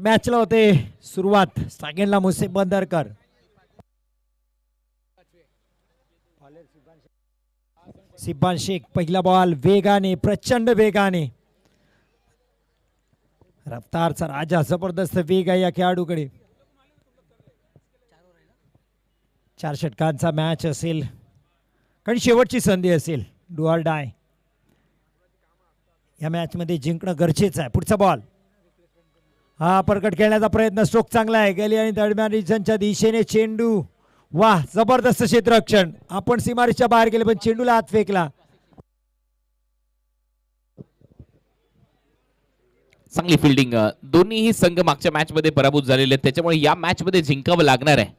मॅचला होते सुरुवात. सेकंडला मुसेब बंदरकर. सिब्बान शेख पहिला बॉल वेगाने, प्रचंड वेगाने, रफ्तारचा राजा, जबरदस्त वेग आहे या खेळाडूकडे. 4 षटकांचा मॅच असेल कारण शेवटची संधी असेल. डू ऑर डाय या मॅच मध्ये जिंकणं गरजेचं आहे. पुढचा बॉल हा परकट खेळण्याचा प्रयत्न. स्ट्रोक चांगला आहे. गली आणि दरम्यान रिजनच्या दिशेने चेंडू. वाह, जबरदस्त क्षेत्ररक्षण. आपण सीमारेषच्या बाहेर गेले पण चेंडूला हात फेकला. चांगली फिल्डिंग. दोन्हीही संघ मागच्या मॅच मध्ये पराभूत झालेले आहेत, त्याच्यामुळे या मॅच मध्ये जिंकावं लागणार आहे.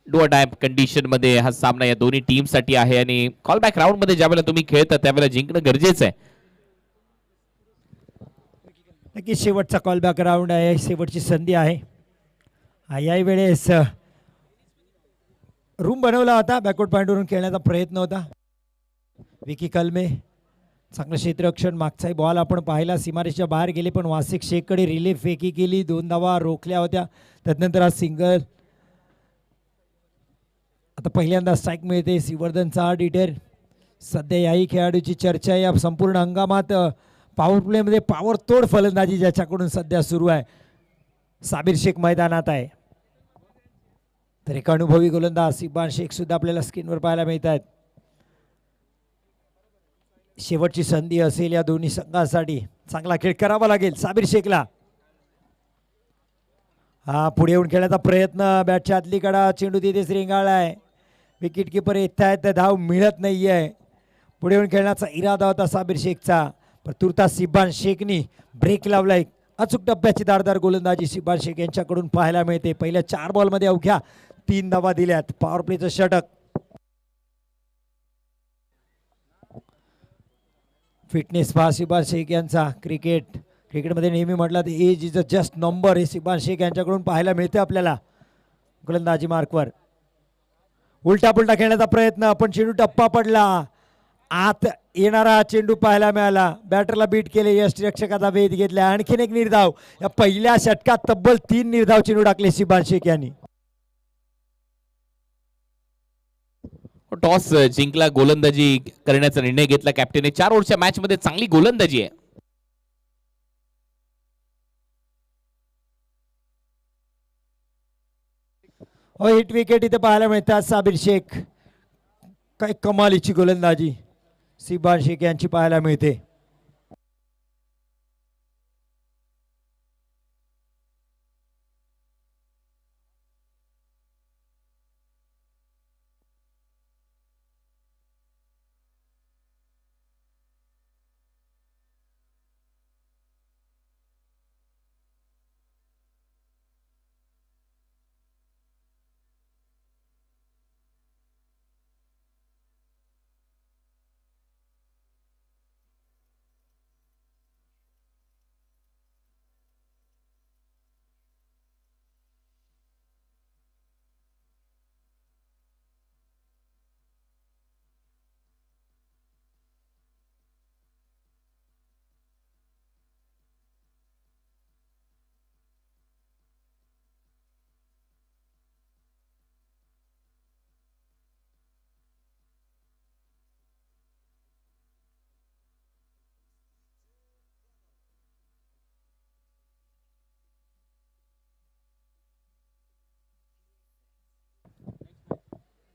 डू ऑर डाय कंडिशन मध्ये हा सामना या दोन्ही टीम साठी आहे आणि कॉलबॅक राऊंड मध्ये ज्यावेळेला तुम्ही खेळता त्यावेळेला जिंकणं गरजेचं आहे. नक्की शेवटचा कॉलबॅक राऊंड आहे, शेवटची संधी आहे. याही वेळेस रूम बनवला होता, बॅकवर्ड पॉईंटवरून खेळण्याचा प्रयत्न होता. विकी कलमे चांगलं क्षेत्ररक्षण. मागचाही बॉल आपण पाहिला, सीमारेषच्या बाहेर गेले पण वासिक शेखकडे रिले फेकी केली. 2 धावा रोखल्या होत्या. त्यानंतर हा सिंगल. आता पहिल्यांदा स्ट्राईक मिळते. श्रीवर्धनचा हा डिटेर. सध्या याही खेळाडूची चर्चा या संपूर्ण हंगामात पॉवर प्लेमध्ये पॉवर तोड फलंदाजी ज्याच्याकडून सध्या सुरू आहे. साबिर शेख मैदानात आहे. तर एक अनुभवी गोलंदाज सिब्बान शेख सुद्धा आपल्याला स्क्रीनवर पाहायला मिळत आहेत. शेवटची संधी असेल या दोन्ही संघांसाठी. चांगला खेळ करावा लागेल साबिर शेखला. हा पुढे येऊन खेळण्याचा प्रयत्न. बॅटच्या आतली कडा, चेंडू तिथेच रेंगाळलाय. विकेट किपर येत आहेत, धाव मिळत नाहीये. पुढे येऊन खेळण्याचा इरादा होता साबिर शेखचा, पण तुर्तास सिब्बान शेखनी ब्रेक लावलाय. अचूक टप्प्याची दारदार गोलंदाजी सिब्बान शेख यांच्याकडून पाहायला मिळते. पहिल्या 4 बॉलमध्ये अवघ्या 3 धावा दिल्यात. पॉवर प्लेचं षटक. फिटनेस पहा सिब्बान शेख यांचा. क्रिकेटमध्ये नेहमी म्हटलं तर age is a just number. हे सिब्बान शेख यांच्याकडून पाहायला मिळते आपल्याला गोलंदाजी मार्कवर. उलटा पुलटा खेळण्याचा प्रयत्न, पण चेंडू टप्पा पडला. आत येणारा चेंडू पाहायला मिळाला. बॅटरला बीट केले, यष्टिरक्षकाचा वेध घेतला. आणखीन एक निर्धाव. या पहिल्या षटकात तब्बल 3 निर्धाव चेंडू टाकले सिब्बान शेख यांनी. टॉस जिंकला, गोलंदाजी करण्याचा निर्णय घेतला कॅप्टनने. 4 ओव्हरच्या मॅच मध्ये चांगली गोलंदाजी आहे. हिट विकेट इथे पाहायला मिळतात. साबिर शेख, काय कमालीची गोलंदाजी सिब्बान शेख यांची पाहायला मिळते.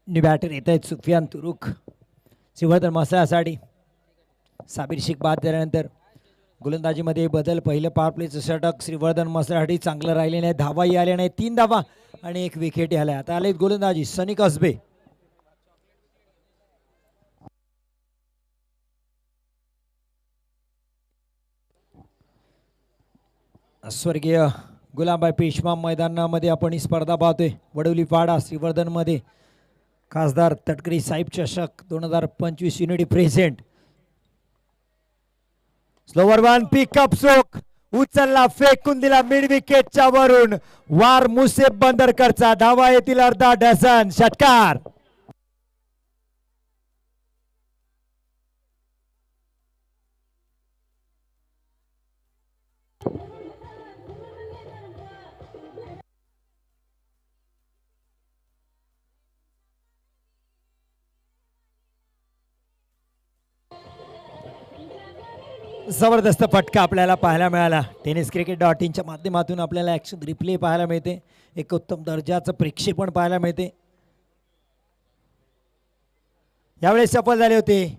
बॅटर येत आहेत सुफियान तुरुक श्रीवर्धन मसासाठी. साबिर शेख बाद झाल्यानंतर गोलंदाजीमध्ये बदल. पहिलं पॉवर प्लेचं षटक श्रीवर्धन मसासाठी चांगलं राहिले नाही. धावाही आल्या नाही. 3 धावा आणि 1 विकेट आल्या. आता आले गोलंदाजी सनी कसबे. स्वर्गीय गुलामभाई पेशवा मैदानामध्ये आपण ही स्पर्धा पाहतोय. वडवली पाडा श्रीवर्धन मध्ये खासदार तटकरी साहेब चषक 2025 unity present. Slower one pickup stroke. उचलला, फेकून दिला मिड विकेटच्या वरून. वार मुसेब बंदरकरचा. धावा येतील अर्धा डझन. षटकार. जबरदस्त फटका आपल्याला पाहायला मिळाला. टेनिस क्रिकेट डॉट इनच्या माध्यमातून आपल्याला ॲक्शन रिप्ले पाहायला मिळते, एक उत्तम दर्जाचं प्रेक्षेपण पाहायला मिळते. यावेळेस सफल झाले होते.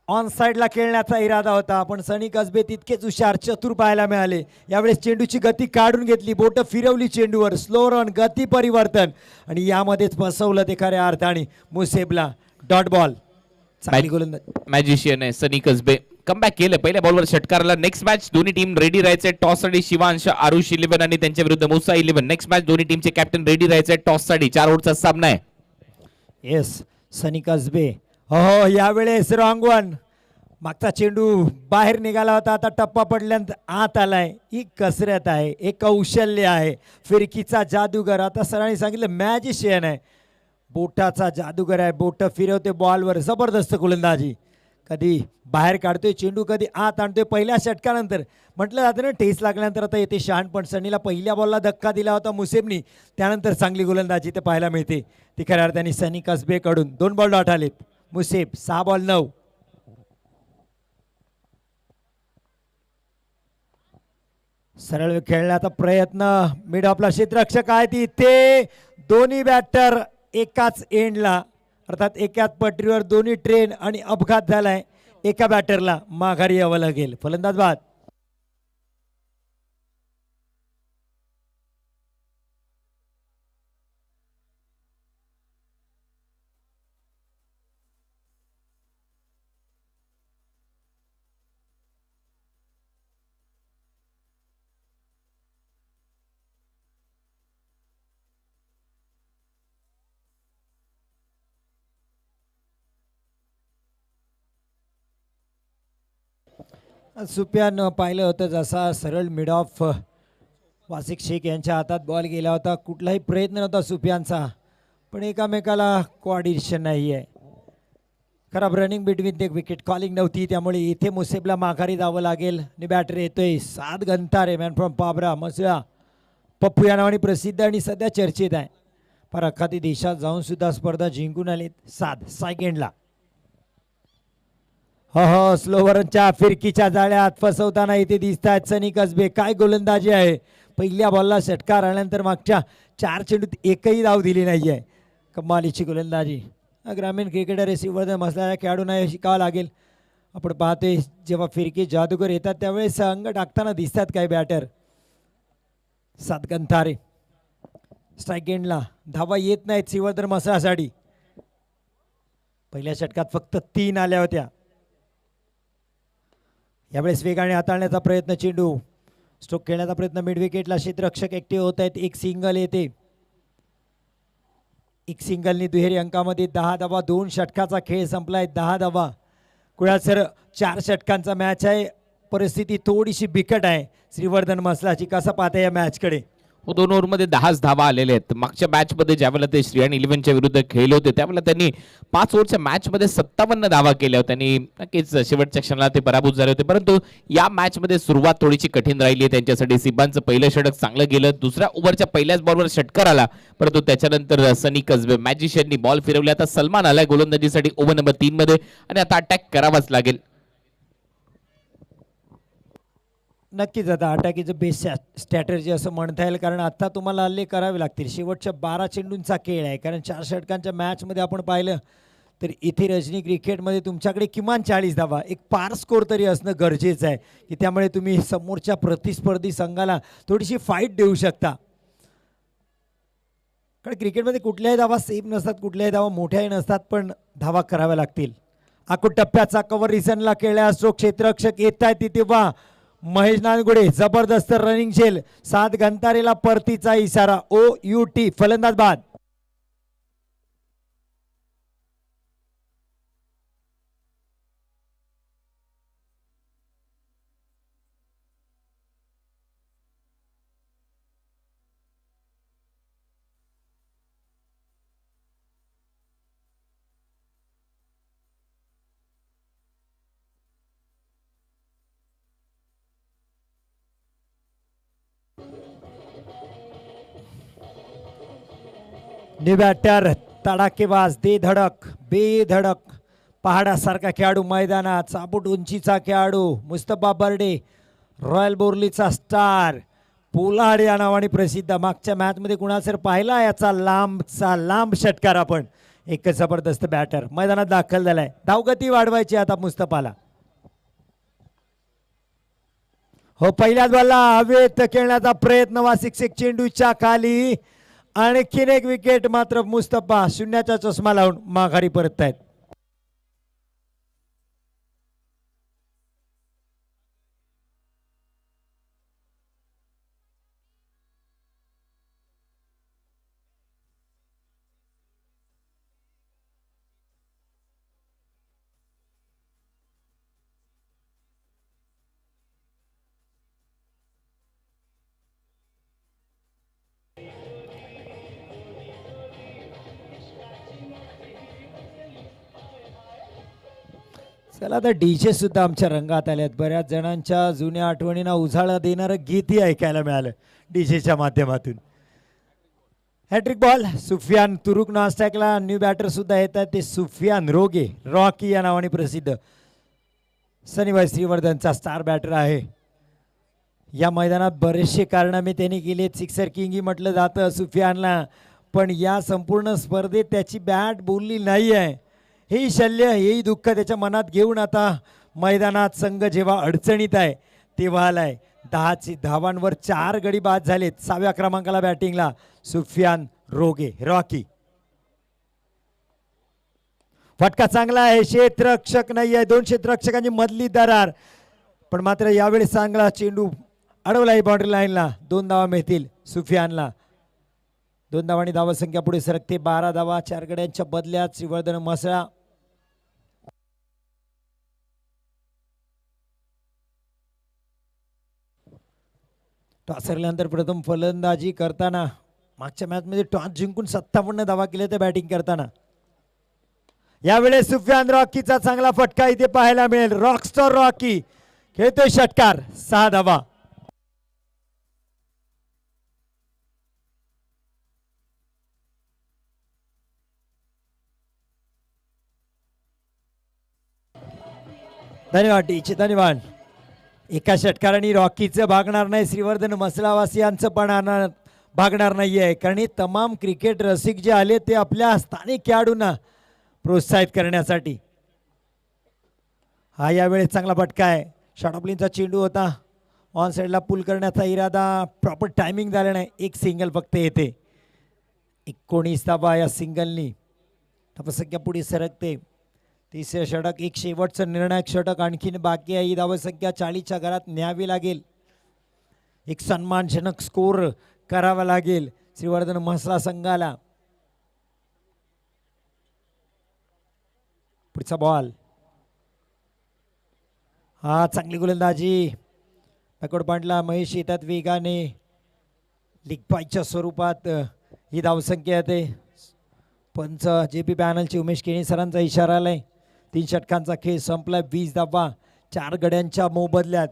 ऑन साईडला खेळण्याचा इरादा होता, पण सनी कसबे तितकेच हुशार चतुर पाहायला मिळाले. यावेळेस चेंडूची गती काढून घेतली, बोट फिरवली चेंडूवर, स्लो रन, गती परिवर्तन, आणि यामध्येच फसवलं ते खऱ्या अर्थाने मुसेबला. Dot ball. चांगली गोलंदाज मॅजिशियन आहे सनी कसबे, कमबॅक केलं पहिल्या बॉलवर षटकारला. नेक्स्ट मॅच दोन्ही टीम रेडी राहायचे टॉस साठी. शिवांश आरुष 11 आणि त्यांच्या विरुद्ध मुसा 11. नेक्स्ट मॅच दोन्ही टीमचे कॅप्टन रेडी राहायचे टॉस साठी. 4 ओव्हरचा सामना आहे. येस, सनी कसबे. हो, यावेळेस रॉंग वन. मागचा चेंडू बाहेर निघाला होता, आता टप्पा पडल्यानंतर आत आलाय. ही कसरत आहे, एक कौशल्य आहे. फिरकीचा जादूगर, आता सरांनी सांगितलं मॅजिशियन आहे. बोटाचा जादूगर आहे, बोट फिरवते बॉलवर. जबरदस्त गोलंदाजी. कधी बाहेर काढतोय चेंडू, कधी आत आणतोय. पहिल्या षटकानंतर म्हटलं जातं ना, ठेस लागल्यानंतर आता येते शहाणपण. सनीला पहिल्या बॉलला धक्का दिला होता मुसेबनी, त्यानंतर चांगली गोलंदाजी ते पाहायला मिळते ती खऱ्या अर्थाने सनी कसबेकडून. 2 बॉल डॉट आलेत. मुसेब 6 बॉल 9. सरळ खेळण्याचा प्रयत्न. मिड ऑफला क्षेत्ररक्षक आहे तिथे. दोन्ही बॅटर एकाच एंडला, अर्थात एकाच पटरीवर दोन्ही ट्रेन, आणि अपघात झालाय. एका बॅटरला माघारी यावं लागेल. फलंदाज बाद. सुप्यान पाहिलं होतं जसा सरळ मिड ऑफ वासिक शेख यांच्या हातात बॉल गेला होता. कुठलाही प्रयत्न नव्हता सुप्यानचा, पण एकामेकाला कोऑर्डिनेशन नाही आहे. खराब रनिंग बिटवीन ते विकेट कॉलिंग नव्हती, त्यामुळे इथे मुसेबला माघारी जावं लागेल. आणि बॅटर येतोय 7 गंतारे, मॅन फ्रॉम पाबरा मसळा. पप्पू या नावाने प्रसिद्ध आणि सध्या चर्चेत आहे. पर अखाती देशात जाऊन सुद्धा स्पर्धा जिंकून आलेत. 7 सेकंडला. हो, स्लोवरच्या फिरकीच्या जाळ्यात फसवताना इथे दिसत आहेत सनी कसबे. काय गोलंदाजी आहे. पहिल्या बॉलला षटकार आल्यानंतर मागच्या 4 चेंडूत एकही धाव दिली नाही आहे. कमालीची गोलंदाजी. ग्रामीण क्रिकेटर श्रीवर्धन मसला खेळाडूंना शिकावं लागेल. आपण पाहतोय जेव्हा फिरकी जादूगर येतात त्यावेळेस अंग टाकताना दिसतात काही बॅटर. 7 गंतारे. स्ट्राईक एंडला धावा येत नाहीत श्रीवर्धन मसळासाठी. पहिल्या षटकात फक्त 3 आल्या होत्या. यावेळेस वेगाने हाताळण्याचा प्रयत्न. चेंडू स्ट्रोक खेळण्याचा प्रयत्न. मिड विकेटला क्षेत्ररक्षक ऍक्टिव्ह होत आहेत. एक सिंगल येते. एक सिंगलनी दुहेरी अंकामध्ये 10 धावा. 2 षटकाचा खेळ संपलाय. 10 धावा. कुळाल सर 4 षटकांचा मॅच आहे. परिस्थिती थोडीशी बिकट आहे श्रीवर्धन मसलाची. कसं पाहता या मॅचकडे? 2 ओव्हरमध्ये 10 धावा आलेले आहेत. मागच्या मॅच मध्ये ज्यावेळेला ते श्रीयान 11च्या विरुद्ध खेळले होते त्यावेळेला त्यांनी 5 ओव्हरच्या मॅच मध्ये 57 धावा केल्या होत्या आणि नक्कीच शेवटच्या क्षणाला ते पराभूत झाले होते. परंतु या मॅच मध्ये सुरुवात थोडीशी कठीण राहिली आहे त्यांच्यासाठी. सिबांचं पहिलं षटक चांगलं गेलं. दुसऱ्या ओव्हरच्या पहिल्याच बॉलवर षटकार आला, परंतु त्याच्यानंतर सनी कसबे मॅजिशियननी बॉल फिरवले. आता सलमान आलाय गोलंदाजीसाठी ओव्हर नंबर 3 मध्ये आणि आता अटॅक करावाच लागेल. नक्कीच आता अटॅकीचं बेस्ट स्ट्रॅटर्जी असं म्हणता येईल, कारण आता तुम्हाला हल्ले करावे लागतील. शेवटच्या 12 चेंडूंचा खेळ आहे, कारण 4 षटकांच्या मॅचमध्ये आपण पाहिलं तर इथे रजनी क्रिकेटमध्ये तुमच्याकडे किमान 40 धावा, एक पार स्कोर तरी असणं गरजेचं आहे, की त्यामुळे तुम्ही समोरच्या प्रतिस्पर्धी संघाला थोडीशी फाईट देऊ शकता. कारण क्रिकेटमध्ये कुठल्याही धावा सेम नसतात, कुठल्याही धावा मोठ्याही नसतात, पण धावा कराव्या लागतील. आकुट टप्प्याचा कव्हर रिसनला खेळल्या स्ट्रोक क्षेत्ररक्षक येत आहे तिथे. वा महेश नानगुडे जबरदस्त रनिंग झेल. 7 गंतारेला परतीचा इशारा. OUT. फलंदाज बाद. न्यू बॅटर तडाकेबाज, दे धडक बेधडक पहाडासारखा खेळाडू मैदानात, साबूट उंचीचा खेळाडू मुस्तफा बर्डे, रॉयल बोर्लीचा स्टार पोलाड या नावाने प्रसिद्ध. मागच्या मॅचमध्ये कुणासर पाहिला याचा लांब षटकार आपण. एक जबरदस्त बॅटर मैदानात दाखल झालाय. धावगती वाढवायची आता मुस्तफाला. हो, पहिल्याच बॉलला हवेत खेळण्याचा प्रयत्न वासिक चेंडूच्या खाली. आणखीन एक विकेट. मात्र मुस्तफा शून्याचा चष्मा लावून माघारी परततायत. चला आता डीजे सुद्धा आमच्या रंगात आल्यात. बऱ्याच जणांच्या जुन्या आठवणींना उजाळा देणारं गीतही ऐकायला मिळालं डीजेच्या माध्यमातून. हॅट्रिक बॉल सुफियान तुरुक नास्टॅकला. न्यू बॅटर सुद्धा येतात ते सुफियान रोगे, रॉकी या नावाने प्रसिद्ध. सनीभाई श्रीवर्धनचा स्टार बॅटर आहे. या मैदानात बरेचसे कारनामे त्यांनी केलेत. सिक्सर किंगही म्हटलं जातं सुफियानला, पण या संपूर्ण स्पर्धेत त्याची बॅट बोलली नाही आहे. हेही शल्य, हेही दुःख त्याच्या मनात घेऊन आता मैदानात संघ जेव्हा अडचणीत आहे तेव्हा आलाय. 10 धावांवर 4 गडी बाद झालेत. 6व्या क्रमांकाला बॅटिंगला सुफियान रोगे, रॉकी. फटका चांगला आहे. क्षेत्ररक्षक नाही आहे. 2 क्षेत्ररक्षकांची मधली दरार, पण मात्र यावेळी चांगला चेंडू अडवलाय बाउंड्री लाईनला. 2 धावा मिळतील सुफियानला. 2 धावांनी धावसंख्या पुढे सरकते. 12 धावा 4 गड्यांच्या बदल्यात श्रीवर्धन मसळा. टॉस हरल्यानंतर प्रथम फलंदाजी करताना मागच्या मॅचमध्ये टॉस जिंकून 57 धावा केले ते बॅटिंग करताना. यावेळेस सुफियान रॉकीचा चांगला फटका इथे पाहायला मिळेल. रॉकस्टार रॉकी खेळतोय षटकार. 6 धावा. धन्यवाद टीचे, धन्यवाद. एका षटकाराने रॉकीचं भागणार नाही. श्रीवर्धन मसलावासियांचं पण भागणार नाही आहे, कारण हे तमाम क्रिकेट रसिक जे आले ते आपल्या स्थानिक खेळाडूंना प्रोत्साहित करण्यासाठी. हा यावेळेस चांगला फटका आहे. शॉर्ट ऑफ लाईनचा चेंडू होता. ऑन साईडला पुल करण्याचा इरादा, प्रॉपर टायमिंग झालं नाही. एक सिंगल फक्त येते. 19 धावा या सिंगलनी धावसंख्या पुढे सरकते. 3रे षटक, एक शेवटचं निर्णायक षटक आणखीन बाकी आहे. ही धावसंख्या 40च्या घरात न्यावी लागेल. एक सन्मानजनक स्कोर करावा लागेल श्रीवर्धन म्हसला संघाला. पुढचा बॉल. हा चांगली गोलंदाजी. बॅकवर्ड पॉइंटला महेश येतात वेगाने. लीग पायच्या स्वरूपात ही धावसंख्या येते. पंच JP पॅनलचे उमेश केणी सरांचा इशारा आलाय. 3 षटकांचा खेळ संपला. 20 धावा 4 गड्यांच्या मोबदल्यात.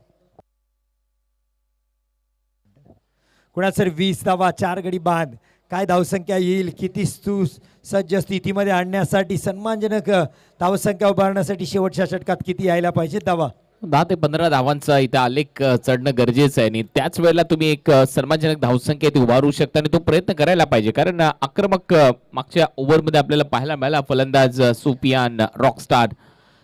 कुणासर 20 धावा 4 गडी बाद. काय धावसंख्या येईल, किती सज्ज स्थितीमध्ये आणण्यासाठी, सन्मानजनक धावसंख्या उभारण्यासाठी शेवटच्या षटकात किती यायला पाहिजे धावा. 10 ते 15 धावांचा इथं आलेख चढणं गरजेचं आहे आणि त्याच वेळेला तुम्ही एक सन्मानजनक धावसंख्या ती उभारू शकता आणि तो प्रयत्न करायला पाहिजे. कारण आक्रमक मागच्या ओव्हरमध्ये आपल्याला पाहायला मिळाला फलंदाज सुफियान रॉकस्टार,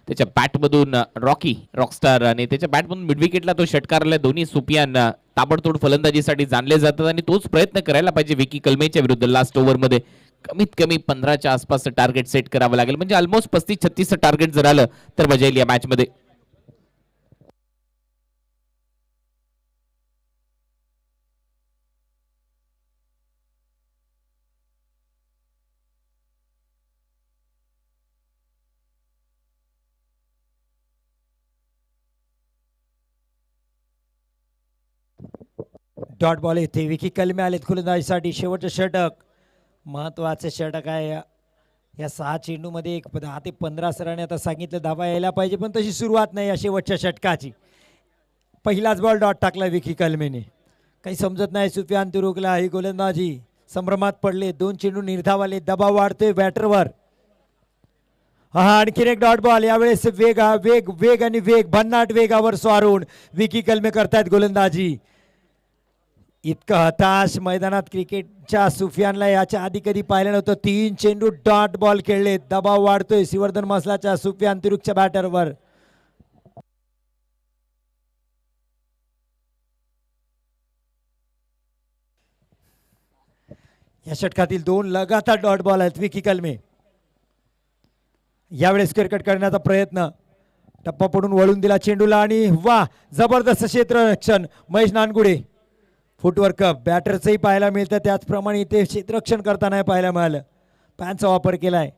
त्याच्या बॅटमधून रॉकी रॉकस्टार आणि त्याच्या बॅटमधून मिड विकेटला तो षटकारला. दोन्ही सुफियान ताबडतोड फलंदाजीसाठी जाणले जातात आणि तोच प्रयत्न करायला पाहिजे विकी कलमेच्या विरुद्ध. लास्ट ओव्हरमध्ये कमीत कमी 15च्या आसपास टार्गेट सेट करावं लागेल. म्हणजे ऑलमोस्ट 35-36 टार्गेट जर आलं तर मजा येईल या मॅचमध्ये. डॉट बॉल येथे. विकी कलमे आलेत गोलंदाजीसाठी. शेवटचं षटक महत्वाचे षटक आहे. या 6 चेंडूमध्ये एक 10 ते 15 सरांनी आता सांगितलं धावा यायला पाहिजे, पण तशी सुरुवात नाही या शेवटच्या षटकाची. पहिलाच बॉल डॉट टाकला विकी कलमेने. काही समजत नाही सुफियान तुरुकला. ही गोलंदाजी संभ्रमात पडले. 2 चेंडू निर्धाव आले. दबाव वाढतोय बॅटरवर. हा आणखीन एक डॉट बॉल. यावेळेस वेग वेग वेग आणि वेग भन्नाट वेगावर स्वारून विकी कलमे करतायत गोलंदाजी. इतकं हताश मैदानात क्रिकेटच्या सुफियानला याच्या आधी कधी पाहिलं नव्हतं. 3 चेंडू डॉट बॉल खेळले. दबाव वाढतोय श्रीवर्धन मसलाच्या सुफियान तिरुकच्या बॅटरवर. या षटकातील 2 लगातार डॉट बॉल आहेत विकी कलमे. यावेळेस क्रिकेट करण्याचा प्रयत्न. टप्पा पडून वळून दिला चेंडूला आणि वा जबरदस्त क्षेत्ररक्षण महेश नानगुडे. फुटवर्क बॅटरचंही पाहायला मिळतं, त्याचप्रमाणे इथे क्षेत्ररक्षण करताना पाहायला मिळालं. पॅनचा वापर केलाय.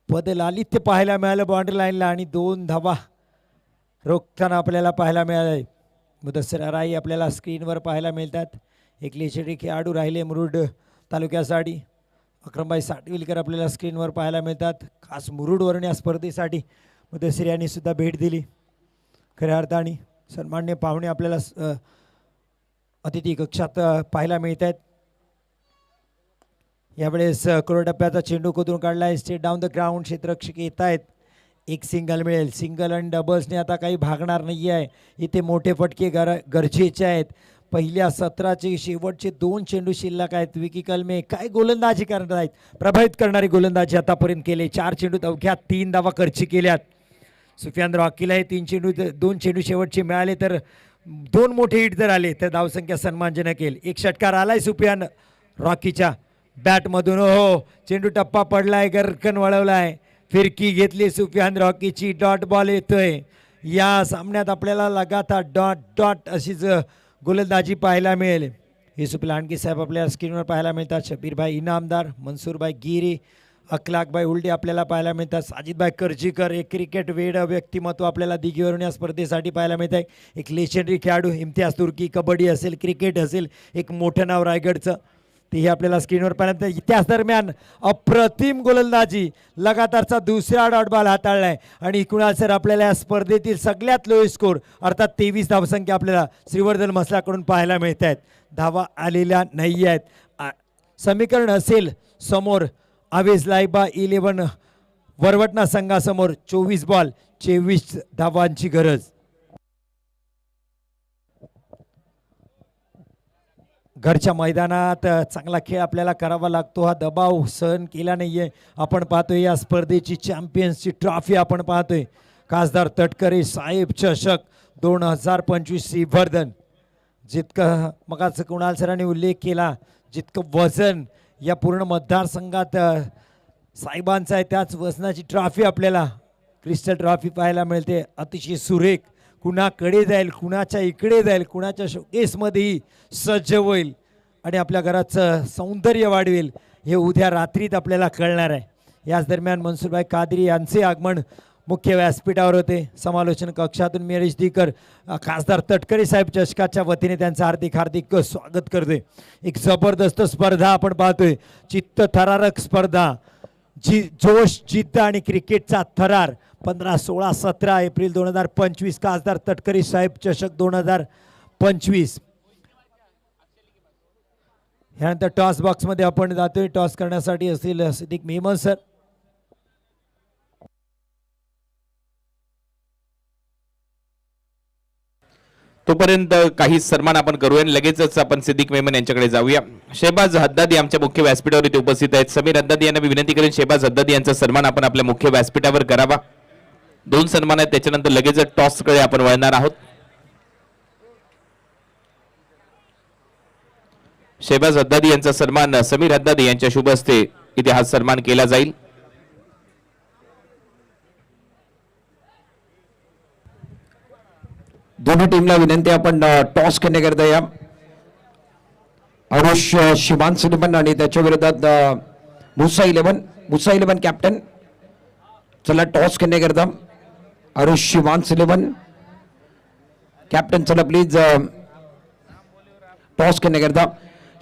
पदलालित्य पाहायला मिळालं बाउंड्री लाईनला आणि 2 धावा रोखताना आपल्याला पाहायला मिळाले. मुदस्सर अराई आपल्याला स्क्रीनवर पाहायला मिळतात. एक लेशरी खेळाडू राहिले मुरुड तालुक्यासाठी. अक्रमबाई साटविलकर आपल्याला स्क्रीनवर पाहायला मिळतात. खास मुरुडवरून या स्पर्धेसाठी मुदस्सर यांनी सुद्धा भेट दिली. खऱ्या अर्थाने सन्मान्य पाहुणे आपल्याला अतिथी कक्षात पाहायला मिळत आहेत. यावेळेस टप्प्याचा चेंडू खोदून काढलाय. स्टेट डाऊन द ग्राउंड क्षेत्ररक्षक येत आहेत. एक सिंगल मिळेल. सिंगल आणि डबल्सने आता काही भागणार नाही आहे. इथे मोठे फटके गरजेचे आहेत. पहिल्या सत्राचे शेवटचे 2 चेंडू शिल्लक आहेत. विकी कलमे काय गोलंदाजी करणार आहेत. प्रभावित करणारी गोलंदाजी आतापर्यंत केले. 4 चेंडू अवघ्या 3 धावा खर्ची केल्यात. सुफियान रॉकीला हे 2 चेंडू शेवटचे मिळाले तर 2 मोठे हिट जर आले तर धावसंख्या सन्मानजनक येईल. एक षटकार आलाय सुफियान रॉकीच्या बॅटमधून. हो चेंडू टप्पा पडलाय. गरकन वळवलाय. फिरकी घेतली सुफियान रॉकीची. डॉट बॉल येतोय. या सामन्यात आपल्याला लगातार डॉट डॉट अशीच गोलंदाजी पाहायला मिळेल. युसुफ लांडगे साहेब आपल्याला स्क्रीनवर पाहायला मिळतात. शबीरभाई इनामदार, मनसूरभाई गिरी, अखलाकभाई उलटे आपल्याला पाहायला मिळतात. साजिदभाई करजीकर एक क्रिकेट वेड व्यक्तिमत्व आपल्याला दिघीवरून या स्पर्धेसाठी पाहायला मिळत आहे. एक लेजेंडरी खेळाडू इम्तियाज तुर्की. कबड्डी असेल, क्रिकेट असेल, एक मोठं नाव रायगडचं तेही आपल्याला स्क्रीनवर पाहायला मिळतं. त्याच दरम्यान अप्रतिम गोलंदाजी लगातारचा 2रा डॉट बॉल हाताळलाय आणि कुणाल सर आपल्याला या स्पर्धेतील सगळ्यात लो स्कोर अर्थात 23 धावसंख्या आपल्याला श्रीवर्धन मसलाकडून पाहायला मिळत आहेत. धावा आलेल्या नाही आहेत. समीकरण असेल समोर आवेज लाईबा 11 वरवटना संघासमोर 24 बॉल 24 धावांची गरज. घरच्या मैदानात चांगला खेळ आपल्याला करावा लागतो. हा दबाव सहन केला नाहीये. आपण पाहतोय या स्पर्धेची चॅम्पियन्सची ट्रॉफी आपण पाहतोय. खासदार तटकरे साहेब चषक 2025 श्रीवर्धन. जितकं मगाच कुणाल सरांनी उल्लेख केला, जितकं वजन या पूर्ण मतदारसंघात साहेबांचा आहे त्याच वजनाची ट्रॉफी आपल्याला क्रिस्टल ट्रॉफी पाहायला मिळते. अतिशय सुरेख. कुणाकडे जाईल, कुणाच्या इकडे जाईल, कुणाच्या शोकेसमध्येही सज्ज होईल आणि आपल्या घराचं सौंदर्य वाढवेल हे उद्या रात्रीत आपल्याला कळणार आहे. याच दरम्यान मनसूरभाई कादरी यांचे आगमन मुख्य व्यासपीठावर होते. समालोचन कक्षातून मी हरीश दीकर खासदार तटकरे साहेब चषकाच्या वतीने त्यांचं हार्दिक हार्दिक स्वागत करतोय. एक जबरदस्त स्पर्धा आपण पाहतोय. चित्त थरारक स्पर्धा. जोश, जिद्द आणि क्रिकेटचा थरार. 15, 16, 17 एप्रिल 2025 खासदार तटकरे साहेब चषक 2025. यानंतर टॉस बॉक्समध्ये आपण जातोय. टॉस करण्यासाठी असतील सिद्दीक मेहमद सर. तोपर्यंत काही सन्मान आपण करूया आणि लगेचच आपण सिद्दीक मेमन यांच्याकडे जाऊया. शहबाज हद्दादी आमच्या मुख्य व्यासपीठावर इथे उपस्थित आहेत. समीर हद्दादी यांना मी विनंती करेन शहबाज हद्दादी यांचा सन्मान आपण आपल्या मुख्य व्यासपीठावर करावा. 2 सन्मान आहेत. त्याच्यानंतर लगेचच टॉसकडे आपण वळणार आहोत. शहबाज हद्दादी यांचा सन्मान समीर हद्दादी यांच्या शुभ हस्ते इथे हा सन्मान केला जाईल. दोन्ही टीमला विनंती आपण टॉस करण्याकरता या. आरुष शिवान सुलेमन आणि त्याच्या विरोधात मुसा 11 कॅप्टन. चला टॉस करण्याकरता आरुष शिवान सुलेमन कॅप्टन. चला प्लीज टॉस करण्याकरता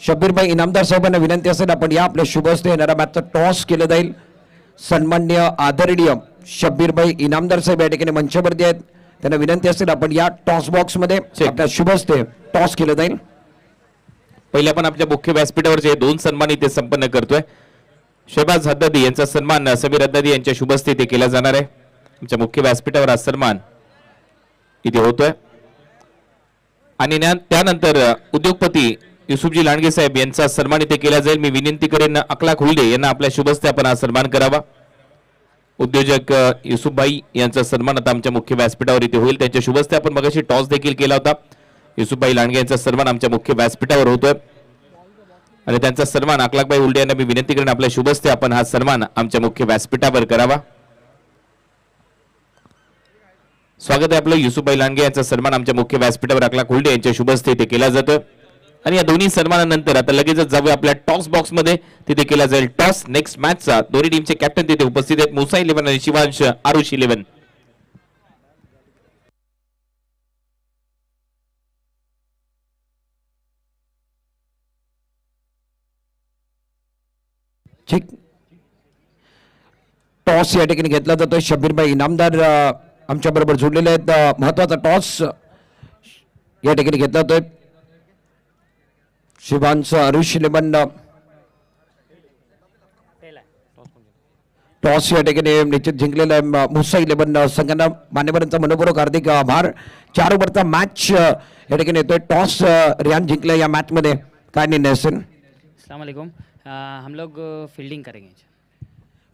शब्बीरभाई इनामदार साहेबांना विनंती असेल आपण या आपल्या शुभ हस्ते येणारा मॅचचा टॉस केलं जाईल. सन्मान्य आदरणीय शब्बीरभाई इनामदार साहेब या ठिकाणी मंचावरती आहेत. त्यांना विनंती असेल आपण या टॉस बॉक्स मध्ये आपल्या शुभ हस्ते टॉस केलं जाईल. पहिले आपण आपल्या मुख्य व्यासपीठावरचे 2 सन्मान इथे संपन्न करतोय. शहबाज हद्दादी यांचा सन्मान समीर हद्दादी यांच्या शुभ हस्ते इथे केला जाणार आहे. आमच्या मुख्य व्यासपीठावर हा सन्मान इथे होतोय. आणि त्यानंतर उद्योगपती युसुफजी लांडगे साहेब यांचा सन्मान इथे केला जाईल. मी विनंती करेन अकलाक हुल्डे यांना आपल्या शुभ हस्ते आपण हा सन्मान करावा. उद्योजक युसुफभाई यांचा सन्मान आता आमच्या मुख्य व्यासपीठावर इथे होईल. त्यांच्या शुभ हस्ते आपण मगाशी टॉस देखील केला होता. युसुफभाई लांडगे यांचा सन्मान आमच्या मुख्य व्यासपीठावर होतोय आणि त्यांचा सन्मान अकलाकबाई हुल्डे यांना मी विनंती करेन आपल्या शुभ हस्ते आपण हा सन्मान आमच्या मुख्य व्यासपीठावर करावा. स्वागत आहे आपलं. युसुफभाई लांडगे यांचा सन्मान आमच्या मुख्य व्यासपीठावर अकलाक हुल्डे यांच्या शुभ हस्ते इथे केला जातो. आणि या दोन्ही सन्मानानंतर आता लगेचच जाऊया आपल्या टॉस बॉक्स मध्ये. तिथे केला जाईल टॉस. नेक्स्ट मॅचचा दोन्ही टीमचे कॅप्टन तिथे उपस्थित आहेत. मुसा 11 आणि शिवांश आरुष 11. ठीक. टॉस या ठिकाणी घेतला जातोय. शब्बीरभाई इनामदार आमच्या बरोबर जोडलेले आहेत. महत्वाचा टॉस या ठिकाणी घेतला जातोय. शिवांश आरुष 11 टॉस या ठिकाणी निश्चित जिंकलेला आहे. मुसा 11 संघांना मान्यवरांचा मनपूर्वक हार्दिक आभार. 4 ओव्हरचा मॅच या ठिकाणी येतोय. टॉस रियान जिंकला या मॅच मध्ये. काय निर्णय असेल? अस्सलाम वालेकुम. हम लोग फील्डिंग करेंगे.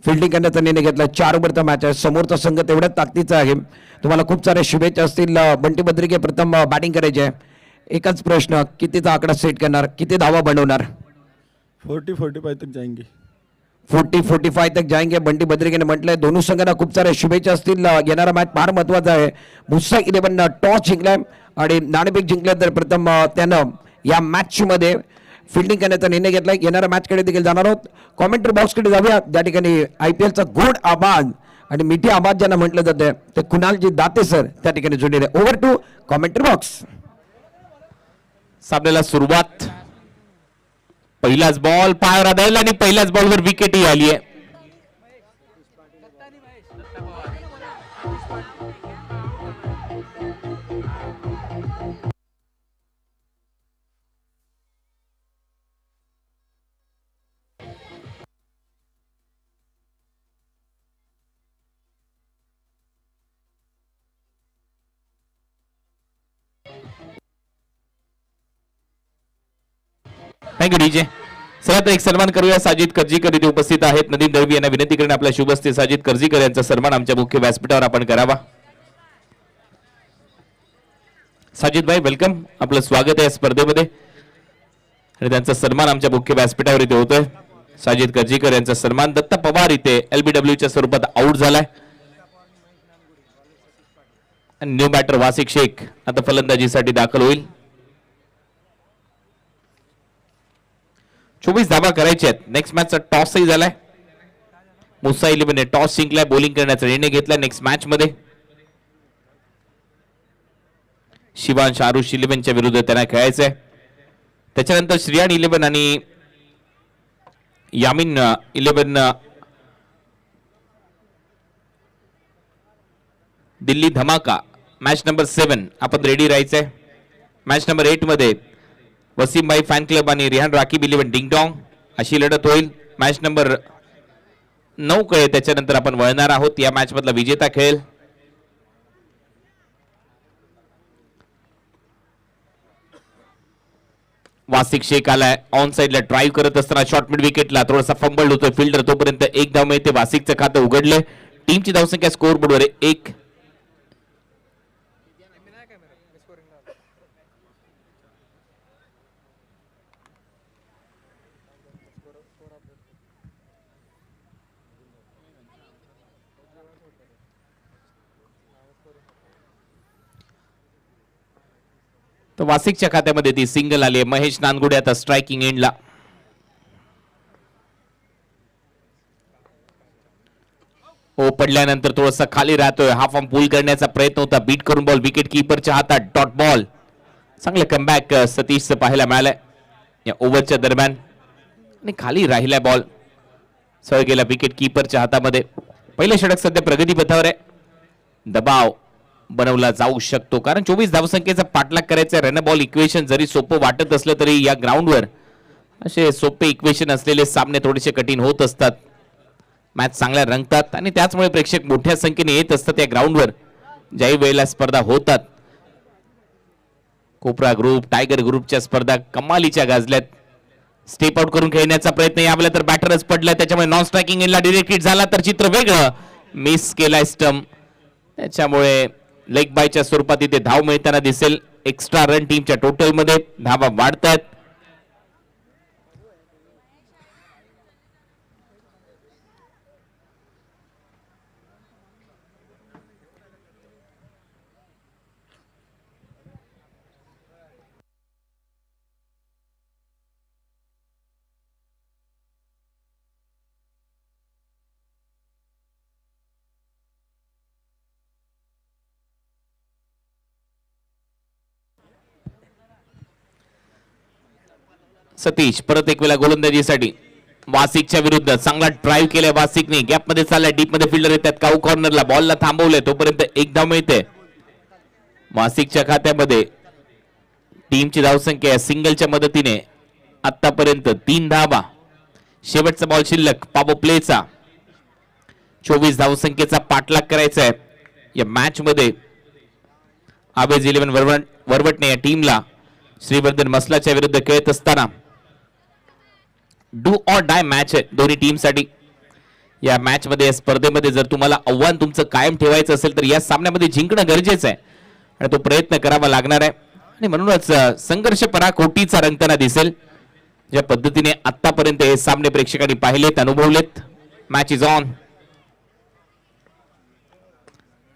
फिल्डिंग करण्याचा निर्णय घेतला. 4 ओव्हरचा मॅच आहे. समोरचा संघ तेवढ्याच ताकदीचा आहे. तुम्हाला खूप साऱ्या शुभेच्छा असतील. बंटी बद्रिके प्रथम बॅटिंग करायचे आहे. एकच प्रश्न, कितीचा आकडा सेट करणार, किती धावा बनवणार? 40-45 तक जाएंगे. 40-45 तक जाएंगे बंटी बद्रिकेने म्हटलंय. दोन्ही संघांना खूप साऱ्या शुभेच्छा असतील. येणारा मॅच फार महत्वाचा आहे. मुसा 11 टॉस जिंकलाय आणि नाणेफेक जिंकल्यानंतर प्रथम त्यानं या मॅच मध्ये फिल्डिंग करण्याचा निर्णय घेतलाय. येणाऱ्या मॅच कडे देखील जाणार आहोत. कॉमेंट्री बॉक्स कडे जाऊया. त्या ठिकाणी IPL चा गोड आवाज आणि मिठी आवाज ज्यांना म्हटलं जातं ते कुणालजी दाते सर त्या ठिकाणी जोडलेले. Over to commentary box. सामन्याला सुरुवात. पहिलाच बॉल पायावर आदळला आणि पहिल्याच बॉलवर विकेटही आली आहे. Thank you DJ. चला तर एक सन्मान करूया. साजिद कर्जीकर इथे उपस्थित आहेत. नदीम दळवी यांना विनंती करेन आपल्या शुभ हस्ते साजिद कर्जीकर यांचा सन्मान आमच्या मुख्य व्यासपीठावर आपण करावा. साजिद भाई वेलकम. आपलं स्वागत आहे स्पर्धेमध्ये आणि त्यांचा सन्मान आमच्या मुख्य व्यासपीठावर इथे होतोय. साजिद कर्जीकर यांचा सन्मान. दत्ता पवार इथे LBW च्या स्वरूपात आउट झालाय. न्यू बॅटर वासिक शेख आता फलंदाजीसाठी दाखल होईल. 24 धावा करायचे आहेत. नेक्स्ट मॅचचा टॉसही झालाय. मुसा 11 टॉस जिंकलाय. बॉलिंग करण्याचा निर्णय घेतला नेक्स्ट मॅच मध्ये. शिवांश आरुष 11च्या विरुद्ध त्यांना खेळायचंय. त्याच्यानंतर श्रियान 11 आणि यामिन 11 दिल्ली धमाका. मॅच नंबर 7 आपण रेडी राहायचंय. मॅच नंबर 8 मध्ये वसीम भाई फॅन क्लब आणि रिहान राकीब 11 डिंगडॉंग अशी लढत होईल. मॅच नंबर 9 कडे त्याच्यानंतर आपण वळणार आहोत. या मॅच मधला विजेता खेळेल. वासिक शेख आलाय. ऑन साइडला ड्राईव्ह करत असताना शॉर्ट मिड विकेटला थोडासा फंबल्ड होतोय फिल्डर. तोपर्यंत एक धाव मिळते. वासिकचं खातं उघडलंय. टीमची धावसंख्या स्कोअर बोर्डवर आहे 1. तर वासिकच्या खात्यामध्ये ती सिंगल आली आहे. महेश नानगुडे आता स्ट्रायकिंग एंडला. ओ पडल्यानंतर थोडासा खाली राहतोय. हाफ आर्म पुल करण्याचा प्रयत्न होता. बीट करून बॉल विकेट कीपरच्या हातात. Dot ball. चांगलं कमबॅक सतीशचं पाहायला मिळालंय या ओव्हरच्या दरम्यान आणि खाली राहिलाय बॉल. सळ गेला विकेट कीपरच्या हातामध्ये. पहिलं षटक सध्या प्रगतीपथावर आहे. दबाव बनवला जाऊ शकतो कारण 24 धावसंख्येचा पाठलाग करायचा. रन बॉल इक्वेशन जरी सोपं वाटत असलं तरी या ग्राउंडवर असे सोपे इक्वेशन असलेले सामने थोडेसे कठीण होत असतात. मॅच चांगल्या रंगतात आणि त्याचमुळे प्रेक्षक मोठ्या संख्येने येत असतात या ग्राउंडवर ज्याही वेळेला स्पर्धा होतात. कोपरा ग्रुप, टायगर ग्रुपच्या स्पर्धा कमालीच्या गाजल्यात. स्टेप आउट करून खेळण्याचा प्रयत्न यावेळेला तर बॅटरच पडलाय, त्याच्यामुळे नॉन स्ट्रायकिंग एंडला डिरेक्ट हिट झाला तर चित्र वेगळं. मिस केलाय स्टंप, त्याच्यामुळे लेग बायच्या स्वरूपात इथे धाव मिळताना दिसेल. एक्स्ट्रा रन टीमच्या टोटल मध्ये धावा वाढतात. सतीश परत एक वेळा गोलंदाजीसाठी वासिकच्या विरुद्ध चांगला ड्राईव्ह केलाय वासिकने. गॅप मध्ये चाललाय, डीप मध्ये फिल्डर येतात काऊ कॉर्नरला, बॉलला थांबवलंय तोपर्यंत एक धाव मिळते वासिकच्या खात्यामध्ये. टीमची धावसंख्या सिंगलच्या मदतीने आतापर्यंत 3 धावा. शेवटचा बॉल शिल्लक पॉवर प्लेचा. 24 धावसंख्येचा पाठलाग करायचा आहे या मॅच मध्ये. आवेज 11 वरवटणे या टीमला श्रीवर्धन मसलाच्या विरुद्ध खेळत असताना डू ऑर डाय मॅच आहे दोन्ही टीम साठी. या मॅच मध्ये, या स्पर्धेमध्ये जर तुम्हाला आव्हान तुमचं कायम ठेवायचं असेल तर या सामन्यामध्ये जिंकणं गरजेचं आहे आणि तो प्रयत्न करावा लागणार आहे. आणि म्हणूनच संघर्ष पराकोटीचा रंगताना दिसेल ज्या पद्धतीने आतापर्यंत हे सामने प्रेक्षकांनी पाहिलेत, अनुभवलेत. Match is on.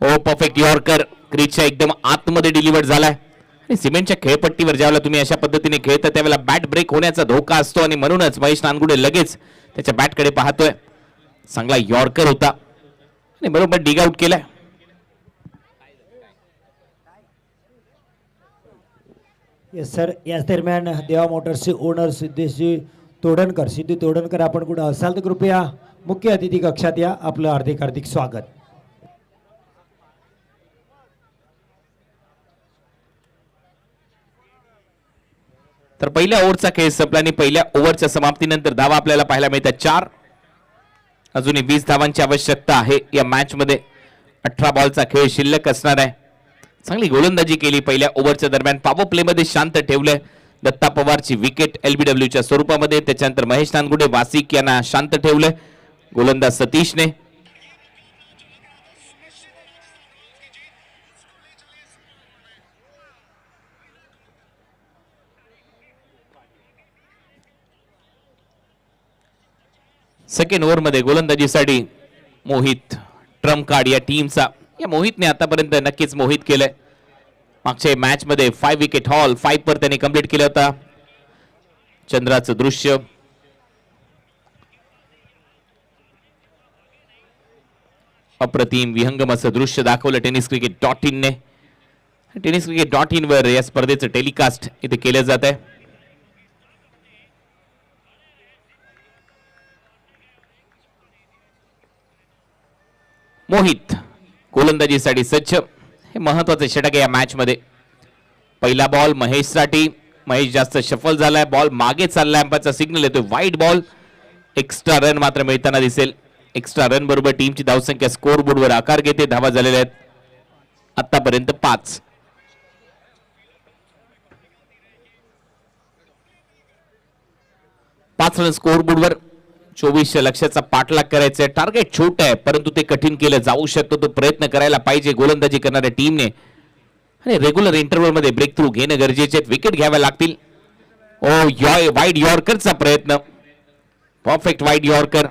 Oh perfect yorker क्रीजच्या एकदम आतमध्ये डिलिव्हर झालाय. सिमेंटच्या खेळपट्टीवर ज्यावेळेला तुम्ही अशा पद्धतीने खेळता त्यावेळेला बॅट ब्रेक होण्याचा धोका असतो आणि म्हणूनच महेश नानगुडे लगेच त्याच्या बॅटकडे पाहतोय. चांगला यॉर्कर होता आणि बरोबर डिग आउट केलाय. Yes sir. याच दरम्यान देवा मोटर्सचे ओनर सिद्धू तोडणकर आपण कुठं असाल तर कृपया मुख्य अतिथी कक्षात या. आपलं हार्दिक हार्दिक स्वागत. तर पहिल्या ओव्हरचा खेळ संपला आणि पहिल्या ओव्हरच्या समाप्तीनंतर धावा आपल्याला पाहायला मिळतात 4. अजूनही 20 धावांची आवश्यकता आहे या मॅच मध्ये. 18 बॉलचा खेळ शिल्लक असणार आहे. चांगली गोलंदाजी केली पहिल्या ओव्हरच्या दरम्यान. पॉवर प्ले मध्ये शांत ठेवलंय. दत्ता पवारची विकेट LBWच्या स्वरूपामध्ये. त्याच्यानंतर महेश नानगुडे, वासिक यांना शांत ठेवलंय गोलंदाज सतीशने. सेकंड ओव्हर मध्ये गोलंदाजीसाठी मोहित ट्रम्प कार्ड या टीमचा. या मोहितने आतापर्यंत नक्कीच मोहित केलंय. मागच्या मॅच मध्ये 5 विकेट हॉल 5 पर त्याने कंप्लीट केला होता. चंद्राचं दृश्य अप्रतिम विहंगम असं दृश्य दाखवलं tenniscricket.in ने. tenniscricket.in वर या स्पर्धेचं टेलिकास्ट इथे केलं जात आहे. मोहित गोलंदाजीसाठी सज्ज. हे महत्वाचे षटक आहे या मॅच मध्ये. पहिला बॉल महेशसाठी. महेश जास्त शफल झालाय, बॉल मागे चाललाय, अंपायरचा सिग्नल येतोय वाईड बॉल. एक्स्ट्रा रन मात्र मिळताना दिसेल. एक्स्ट्रा रन बरोबर टीमची धावसंख्या स्कोर बोर्डवर आकार घेते. धावा झालेल्या आहेत आतापर्यंत 5. रन स्कोर बोर्डवर. 24 लक्ष्याचा पाठलाग करायचा आहे. टार्गेट छोट आहे परंतु ते कठीण केलं जाऊ शकतो. तो प्रयत्न करायला पाहिजे गोलंदाजी करणाऱ्या टीमने आणि रेग्युलर इंटरव्हल मध्ये ब्रेक थ्रू घेणं गरजेचे आहे. विकेट घ्याव्या लागतील. वाईड यॉर्करचा प्रयत्न. Perfect wide yorker.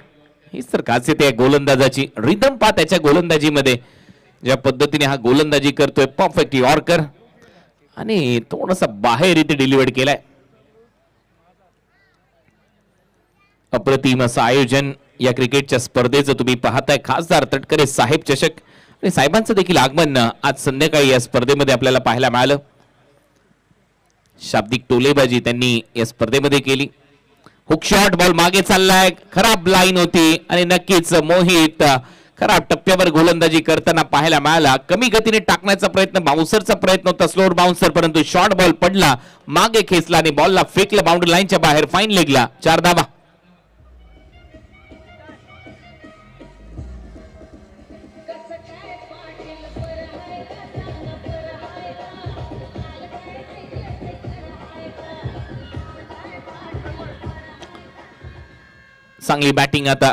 हीच तर खासियत आहे गोलंदाजाची. रिदम पा त्याच्या गोलंदाजीमध्ये ज्या पद्धतीने हा गोलंदाजी करतोय. परफेक्ट यॉर्कर आणि थोडासा बाहेर इथे डिलिव्हर केलाय. अप्रतिम असं आयोजन या क्रिकेटच्या स्पर्धेचं तुम्ही पाहताय. खासदार तटकरे साहेब चषक आणि साहेबांचं देखील आगमन आज संध्याकाळी या स्पर्धेमध्ये आपल्याला पाहायला मिळालं. शाब्दिक टोलेबाजी त्यांनी या स्पर्धेमध्ये केली. हुक शॉट, बॉल मागे चाललाय, खराब लाईन होती आणि नक्कीच मोहित खराब टप्प्यावर गोलंदाजी करताना पाहायला मिळाला. कमी गतीने टाकण्याचा प्रयत्न, बाउन्सरचा प्रयत्न होता, स्लोअर बाउन्सर, परंतु शॉर्ट बॉल पडला, मागे खेचला आणि बॉलला फेकलं बाउंड्री लाईनच्या बाहेर. फाईन लेगला 4 धावा. चांगली बॅटिंग आता,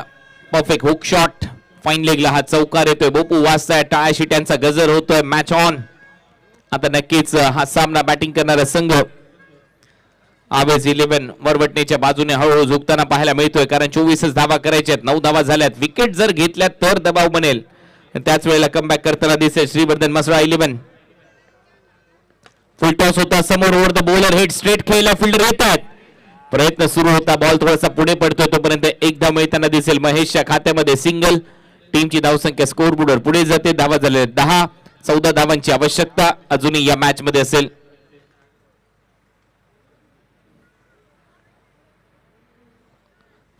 परफेक्ट हुक शॉट, फाईन लेगला हा चौकार येतोय. बोपू वाजताय, टाळ्या शिट्यांचा गजर होतोय. Match on. आता नक्कीच हा सामना बॅटिंग करणारा संघ आवेज 11 वरवटणीच्या बाजूने हळूहळू झुकताना पाहायला मिळतोय, कारण 24 धावा करायच्यात. 9 धावा झाल्यात. विकेट जर घेतल्यात तर दबाव बनेल. त्याच वेळेला कमबॅक करताना दिसेल श्रीवर्धन मसरा 11. फुल टॉस होता समोर, over the bowler hit, straight खेळला, फिल्डर येतात. प्रयत्न सुरू होता, बॉल थोडासा पुढे पडतोय, तोपर्यंत एक धाव मिळताना दिसेल. महेशच्या खात्यामध्ये सिंगल. टीमची धावसंख्या स्कोरबोर्डवर पुढे जाते. धावा झाले 10. 14 धावांची आवश्यकता अजूनही या मॅच मध्ये असेल.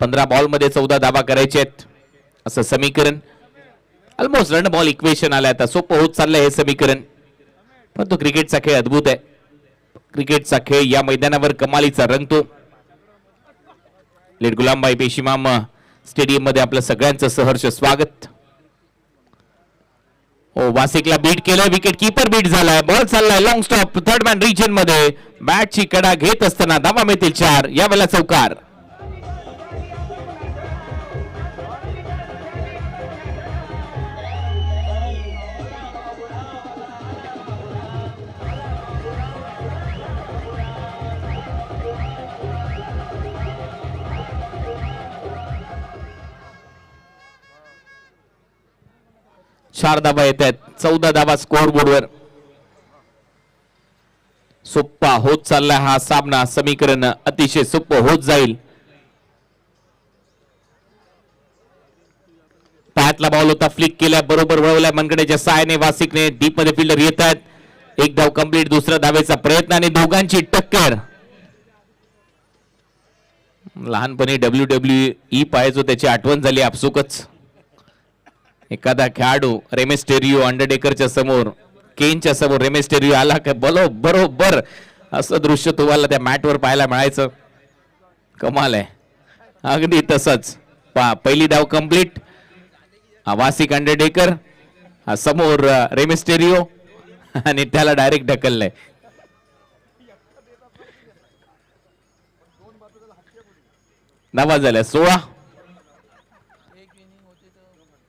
पंधरा बॉल मध्ये 14 धावा करायचे आहेत असं समीकरण. ऑलमोस्ट रन बॉल इक्वेशन आलाय. आता सोपं होत चाललंय हे समीकरण, परंतु क्रिकेटचा खेळ अद्भुत आहे. क्रिकेटचा खेळ या मैदानावर कमालीचा रंगतो. लेट गुलामबाई पेशीमाम स्टेडियम मध्ये आपलं सगळ्यांचं सहर्ष स्वागत. ओ वासिकला बीट केलं, विकेट कीपर बीट झालाय. बॉल चाललाय long stop third man region मध्ये. बॅटची कडा घेत असताना धावा मिळतील 4. यावेळेला चौकार. चार धावा येत आहेत. 14 धावा स्कोर बोर्डवर. सोप्पा होत चाललाय हा सामना. समीकरण अतिशय सोपं होत जाईल. पायातला बॉल होता, फ्लिक केला, बरोबर वळवलाय मनगड्याच्या साहाय्याने वासिकने. डीप मध्ये फिल्डर येत आहेत. एक धाव कंप्लीट. दुसऱ्या धावेचा प्रयत्न आणि दोघांची टक्कर. लहानपणी WWE पाहायचो, त्याची आठवण झाली आपसुकच. एखादा खेळाडू रेमेस्टेरियो अंडरटेकरच्या समोर, केनच्या समोर रेमेस्टेरियो आला का बरोबर असं दृश्य तुम्हाला त्या मॅटवर पाहायला मिळायचं. कमाल आहे. अगदी तसंच पहिली धाव कंप्लीट. वासिक अंडरटेकर समोर रेमेस्टेरियो आणि त्याला डायरेक्ट ढकललंय. धावा झाल्या 16.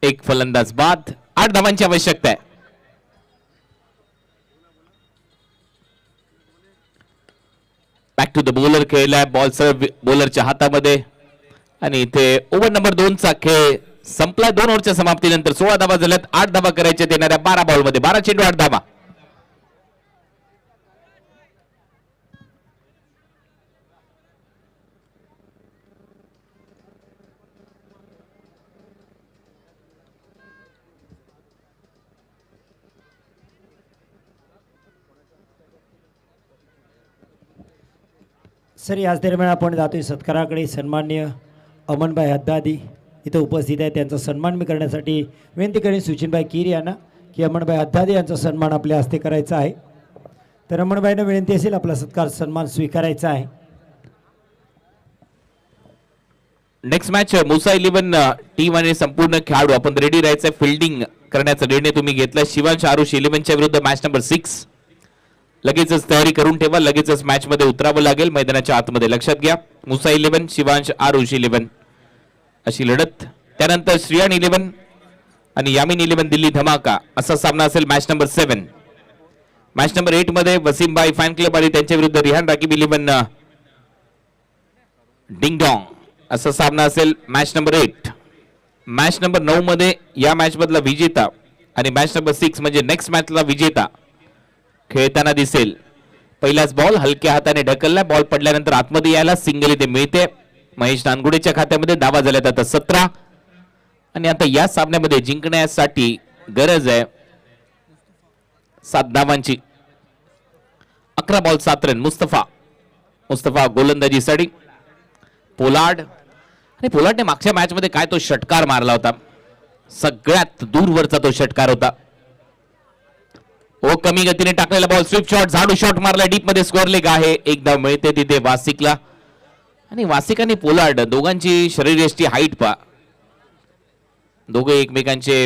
एक फलंदाज बाद. 8 धावांची आवश्यकता आहे. बॅक टू द बॉलर खेळलाय. बॉल सर्व बॉलरच्या हातामध्ये आणि इथे ओव्हर नंबर 2 चा खेळ संपला. 2 ओव्हरच्या समाप्तीनंतर 16 धावा झाल्यात. 8 धावा करायच्या येणाऱ्या 12 बॉल मध्ये. 12 चेंडू 8 धावा. सर याच दरम्यान आपण जातोय सत्काराकडे. सन्माननीय अमनभाई हद्दादी इथं उपस्थित आहे. त्यांचा सन्मान मी करण्यासाठी विनंती करेन सुचिनभाई कीर यांना की अमनभाई हद्दादी यांचा सन्मान आपल्या हस्ते करायचा आहे. तर अमनभाईंना विनंती असेल आपला सत्कार सन्मान स्वीकारायचा आहे. नेक्स्ट मॅच मुसा 11 टीम आणि संपूर्ण खेळाडू आपण रेडी राहायचंय. फिल्डिंग करण्याचा निर्णय तुम्ही घेतला. शिवांश आरुष 11च्या विरुद्ध मॅच नंबर 6. लगेचच तयारी करून ठेवा. लगेचच मॅच मध्ये उतरावं लागेल मैदानाच्या आतमध्ये. लक्षात घ्या. मुसा 11 शिवांश आरुष 11 अशी लढत. त्यानंतर श्रियान 11 आणि यामिन 11 दिल्ली धमाका असा सामना असेल मॅच नंबर 7. मॅच नंबर 8 मध्ये वसीमबाई फॅन क्लब आणि त्यांच्या विरुद्ध रिहान राकीब 11 डिंग डॉंग असा सामना असेल मॅच नंबर 8. मॅच नंबर 9 मध्ये या मॅच मधला विजेता आणि मॅच नंबर 6 म्हणजे नेक्स्ट मॅचला विजेता खेळताना दिसेल. पहिलाच बॉल हलक्या हाताने ढकलला. बॉल पडल्यानंतर आतमध्ये यायला सिंगल इथे मिळते. महेश नानगुडेच्या खात्यामध्ये धावा झाल्यात आता 17. आणि आता या सामन्यामध्ये जिंकण्यासाठी गरज आहे 7 धावांची. 11 बॉल 7 रन. मुस्तफा गोलंदाजीसाठी. पोलार्ड आणि पोलार्डने मागच्या मॅच मध्ये काय तो षटकार मारला होता. सगळ्यात दूरवरचा तो षटकार होता. ओ कमी गतीने टाकलेला बॉल स्विप शॉट, झाडू शॉट मारला डीप मध्ये, स्क्वेअर लेग आहे. एक धाव मिळते तिथे वासिकला. आणि वासिक आणि पोलार्ड दोघांची शरीरयष्टी हाईट पा, दोघे एकमेकांचे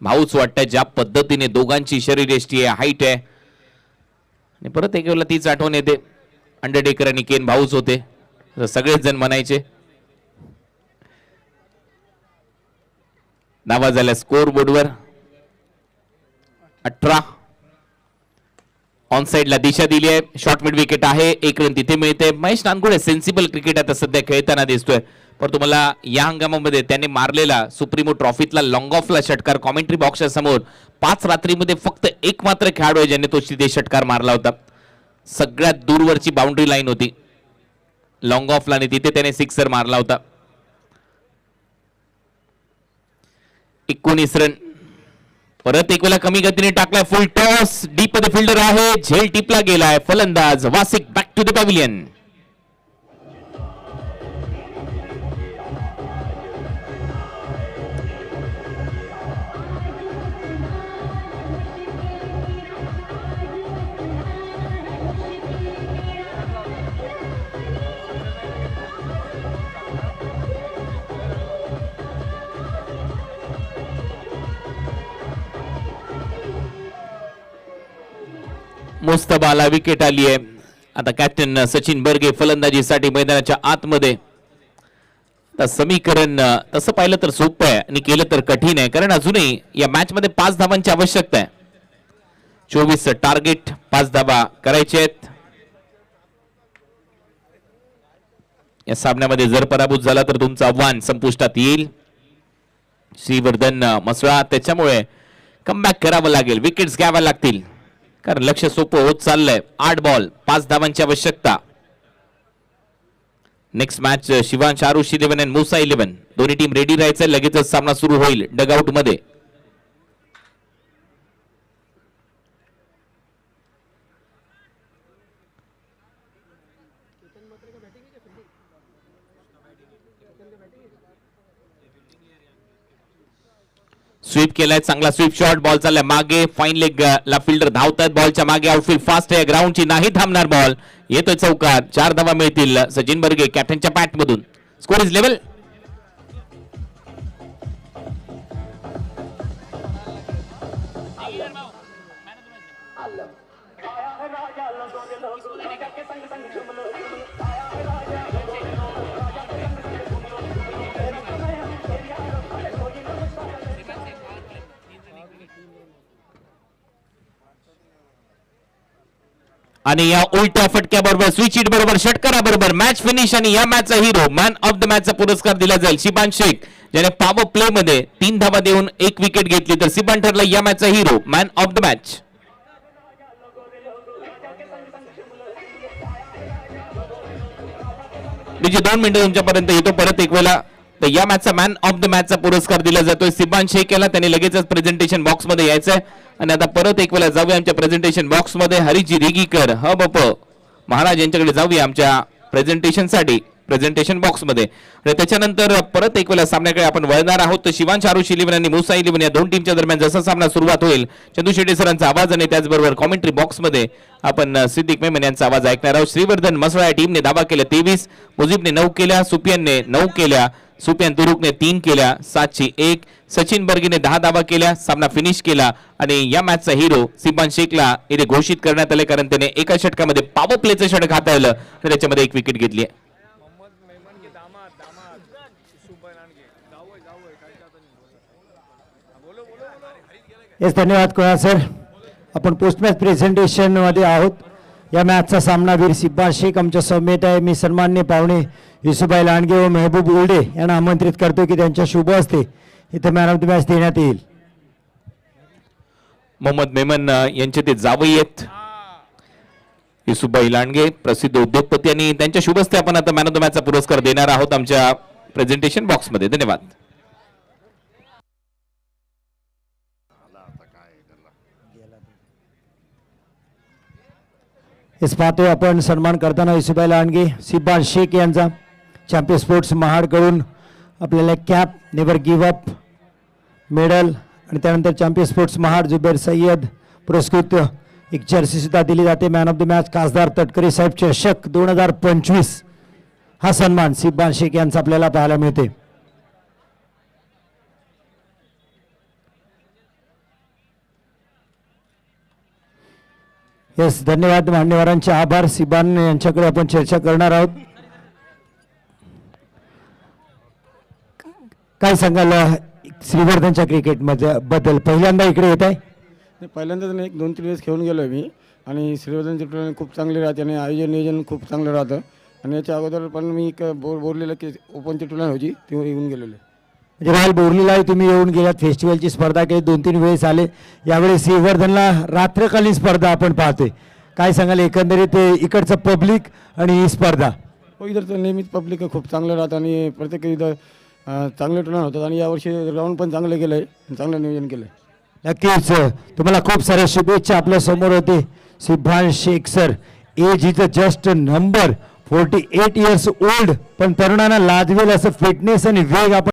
भाऊच वाटतात. ज्या पद्धतीने दोघांची शरीरयष्टी आहे, हाईट आहे. आणि परत एक वेळेला तीच आठवण येते, अंडरटेकर आणि केन भाऊच होते सगळेच जण म्हणायचे. नावा झाल्या स्कोर बोर्डवर 18. ऑन साइडला दिशा दिली आहे. शॉर्ट मिड विकेट आहे, एक रन तिथे मिळते. महेश नानकुडे सेन्सिबल क्रिकेट आता सध्या खेळताना दिसतोय. पण तुम्हाला या हंगामामध्ये त्याने मारलेला सुप्रीमो ट्रॉफीतला लॉंग ऑफला षटकार कॉमेंट्री बॉक्सच्या समोर 5 रात्रीमध्ये फक्त एक मात्र खेळाडू आहे ज्याने तो तिथे षटकार मारला होता. सगळ्यात दूरवरची बाउंड्री लाईन होती लॉंग ऑफला आणि तिथे त्याने सिक्सर मारला होता. 19 रन. परत एक वेळा कमी गतीने टाकलाय, फुल टॉस, डीप मध्ये फिल्डर आहे, झेल टिपला गेलाय. फलंदाज Wasiq back to the pavilion. मुस्तबाला विकेट आली आहे. आता कॅप्टन सचिन बर्गे फलंदाजीसाठी मैदानाच्या आतमध्ये. आता समीकरण तसं पाहिलं तर सोपं आहे आणि केलं तर कठीण आहे, कारण अजूनही या मॅच मध्ये 5 धावांची आवश्यकता आहे. 24 टार्गेट, 5 धावा करायचे आहेत. या सामन्यामध्ये जर पराभूत झाला तर तुमचं आव्हान संपुष्टात येईल. श्रीवर्धन मसळा, त्याच्यामुळे कमबॅक करावं लागेल, विकेट्स घ्याव्या लागतील, कारण लक्ष सोपं होत चाललंय. 8 बॉल 5 धावांची आवश्यकता. नेक्स्ट मॅच शिवांश आरुष 11 आणि मुसा 11, दोन्ही टीम रेडी राहायचं. लगेचच सामना सुरू होईल डगआउट मध्ये. स्वीप केलाय, चांगला स्वीप शॉट, बॉल चाललाय मागे, फाईन लेग ला फिल्डर धावतात बॉलच्या मागे. आउटफील्ड फास्ट आहे, ग्राउंडची नाही थांबणार बॉल, येतोय चौकात. 4 धावा मिळतील सचिन बर्गे कॅप्टनच्या पॅट मधून. Score is level. आणि या उलट्या फटक्या बरोबर, स्विच हिट बरोबर, षटकारा बरोबर मॅच फिनिश. आणि या मॅचचा हिरो, मॅन ऑफ द मॅचचा पुरस्कार दिला जाईल शिबान शेख, ज्याने पॉवर प्ले मध्ये 3 धावा देऊन 1 विकेट घेतली. तर शिबान ठरला या मॅचचा hero, man of the match. म्हणजे 2 मिनिटं तुमच्यापर्यंत येतो परत एक वेळा. तर या मॅचचा मॅन ऑफ द मॅचचा पुरस्कार दिला जातोय शिबान शेख याला. त्याने लगेचच प्रेझेंटेशन बॉक्स मध्ये यायचंय. आणि आता परत एक वेळा जाऊया आमच्या प्रेझेंटेशन बॉक्स मध्ये. हरिजी रेगीकर ह बप महाराज यांच्याकडे जाऊया आमच्या प्रेझेंटेशन साठी, प्रेझेंटेशन बॉक्स मध्ये. आणि त्याच्यानंतर परत एक वेळा सामन्याकडे आपण वळणार आहोत. तर शिवांश आरुष 11 आणि मुसा 11 या 2 टीमच्या दरम्यान जसा सामना सुरुवात होईल, चंदू शेट्टी सरांचा आवाज आणि त्याचबरोबर कॉमेंट्री बॉक्स मध्ये आपण सिद्दीक मेमन यांचा आवाज ऐकणार आहोत. श्रीवर्धन मसळा या टीमने धावा केल्या 23, मुजीबने 9 केल्या, सुपियानने 9 केल्या, सुपियान तुरुकने 3 केल्या, 701. सचिन बर्गीने 10 धावा केल्या, सामना फिनिश केला. आणि या मॅचचा हिरो शिबान शेखला इथे घोषित करण्यात आले, कारण त्याने एका षटकामध्ये पॉवर प्लेचं षटक हाताळलं आणि त्याच्यामध्ये 1 विकेट घेतली. येस, धन्यवाद कुणाल सर. आपण पोस्ट मॅच प्रेझेंटेशन मध्ये आहोत. या मॅचचा सामनावीर शिबान शेख आमच्या समेत आहे. मी सन्माननीय पाहुणे युसुफभाई लांडगे व मेहबूब उल्डे यांना आमंत्रित करतो की त्यांच्या शुभ हस्ते इथे मॅन ऑफ द मॅच देण्यात येईल. मोहम्मद मेमन यांचे ते जावई आहेत युसुफभाई लांडगे, प्रसिद्ध उद्योगपती, आणि त्यांच्या शुभ हस्ते आपण आता मॅन ऑफ द मॅचचा पुरस्कार देणार आहोत आमच्या प्रेझेंटेशन बॉक्स मध्ये. धन्यवाद. हेच पाहतोय आपण सन्मान करताना युसुफभाई लांडगे, शिबान शेख यांचा चॅम्पियन स्पोर्ट्स महाडकडून आपल्याला cap never give up medal आणि त्यानंतर चॅम्पियन स्पोर्ट्स महाड जुबेर सय्यद पुरस्कृत एक जर्सी सुद्धा दिली जाते. मॅन ऑफ द मॅच खासदार तटकरे साहेब चषक 2025 हा सन्मान सिब्बान शेख यांचा आपल्याला पाहायला मिळते. येस, धन्यवाद मान्यवरांचे आभार. सिब्बान यांच्याकडे आपण चर्चा करणार आहोत. काय सांगाल श्रीवर्धनच्या क्रिकेट मध्ये बद्दल? पहिल्यांदा इकडे येत आहे? नाही, पहिल्यांदाच नाही, 2-3 वेळेस खेळून गेलो आहे मी. आणि श्रीवर्धनची टुर्नामेंट खूप चांगली राहते आणि आयोजन नियोजन खूप चांगलं राहतं. आणि याच्या अगोदर पण मी एक बोरलेलं की ओपनची टुर्नामेंट होती तेव्हा येऊन गेलेलो आहे. म्हणजे राहुल बोरलीलाही तुम्ही येऊन गेलात, फेस्टिवलची स्पर्धा केली, 2-3 वेळेस आले. यावेळी श्रीवर्धनला रात्रकालीन स्पर्धा आपण पाहतोय. काय सांगाल एकंदरीत इकडचं पब्लिक आणि ही स्पर्धा? हो, इथं तर नेहमीच पब्लिक खूप चांगलं राहतं आणि प्रत्येक इथं चांगले टुर्नामेंट होतात. आणि यावर्षी ग्राउंड पण चांगलं केलं आहे, चांगलं नियोजन केलं आहे. नक्कीच तुम्हाला खूप साऱ्या शुभेच्छा. आपल्या समोर होते Sibban Shaikh sir. Age is just number, 48 years old, पण तरुणांना लाजवेल असं फिटनेस आणि वेग आपण